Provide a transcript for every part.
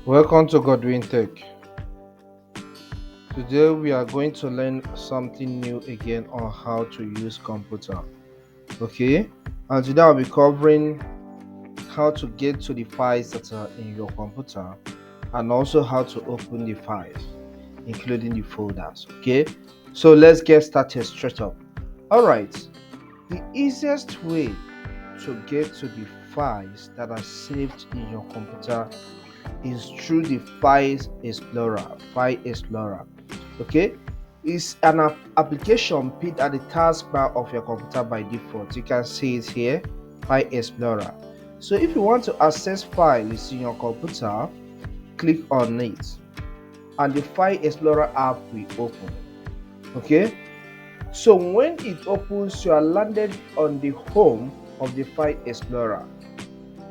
Welcome to Godwin Tech. Today we are going to learn something new again on how to use computer. Okay, and today I'll be covering how to get to the files that are in your computer and also how to open the files, including the folders. Okay, so let's get started straight up. All right, the easiest way to get to the files that are saved in your computer is through the File Explorer. Okay, it's an application pinned at the taskbar of your computer by default. You can see it here, File Explorer. So if you want to access files in your computer, click on it and the File Explorer app will open. Okay, so when it opens, you are landed on the home of the File Explorer.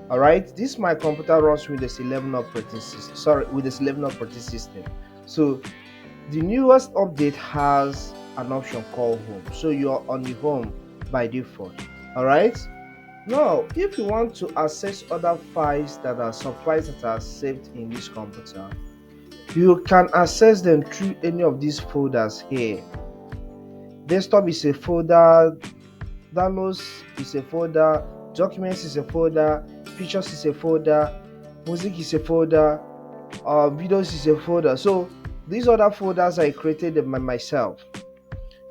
All right, this my computer runs with the 11 operating system. With the 11 operating system. So the newest update has an option called home. So you're on the home by default. All right. Now, if you want to access other files that are files that are saved in this computer, you can access them through any of these folders here. Desktop is a folder, downloads is a folder, documents is a folder, pictures is a folder, music is a folder, videos is a folder. So these other folders I created by myself.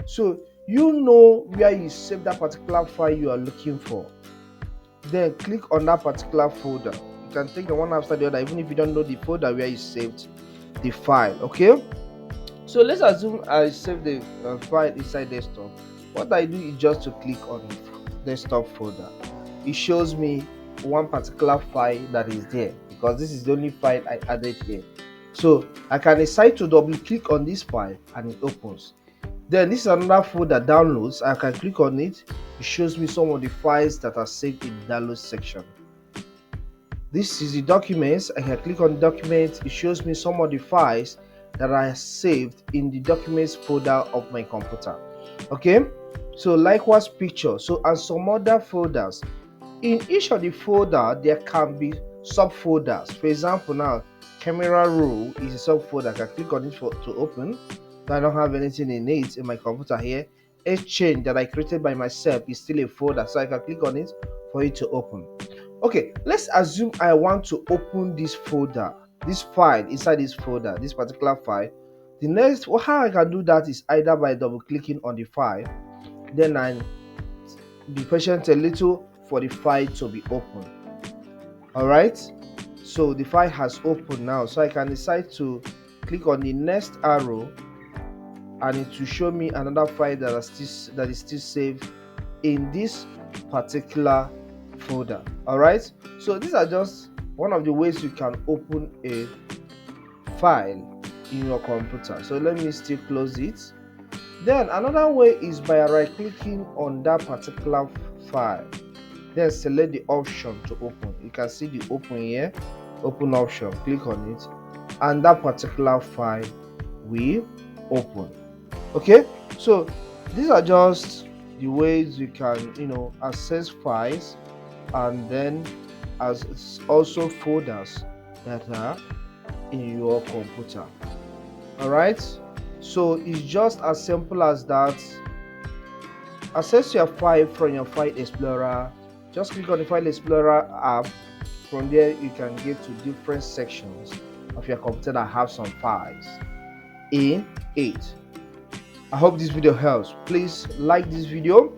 So you know where you save that particular file you are looking for. Then click on that particular folder. You can take the one after the other, even if you don't know the folder where you saved the file. Okay. So let's assume I save the file inside desktop. What I do is just to click on desktop folder. It shows me one particular file that is there because this is the only file I added here. So I can decide to double click on this file and it opens. Then this is another folder, downloads. I can click on it. It shows me some of the files that are saved in the downloads section. This is the documents. I can click on documents. It shows me some of the files that are saved in the documents folder of my computer. Okay, so likewise pictures, so and some other folders. In each of the folder there can be subfolders. For example, now camera roll is a subfolder. I can click on it to open. I don't have anything in it in my computer here. Exchange that I created by myself is still a folder, so I can click on it for it to open. Okay, let's assume I want to open this folder, this file inside this folder, this particular file. The next, how I can do that is either by double clicking on the file, then I be patient a little for the file to be open. All right, so the file has opened now, so I can decide to click on the next arrow and it will show me another file that is still saved in this particular folder. All right, so these are just one of the ways you can open a file in your computer. So let me still close it. Then another way is by right clicking on that particular file, then select the option to open. You can see the open here, open option. Click on it and that particular file will open. Okay, so these are just the ways you can access files, and then as also folders that are in your computer. All right, so it's just as simple as that. Access your file from your File Explorer. Just click on the File Explorer app. From there you can get to different sections of your computer that have some files in it. I hope this video helps. Please like this video,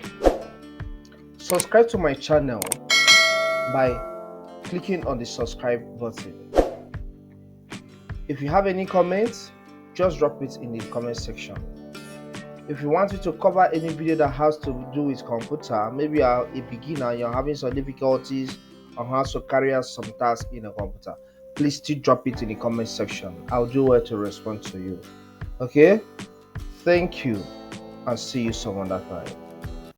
subscribe to my channel by clicking on the subscribe button. If you have any comments, just drop it in the comment section. If you want me to cover any video that has to do with computer, maybe you're a beginner, you're having some difficulties on how to carry out some tasks in a computer, please still drop it in the comment section. I'll do well to respond to you. Okay, thank you and see you some other time.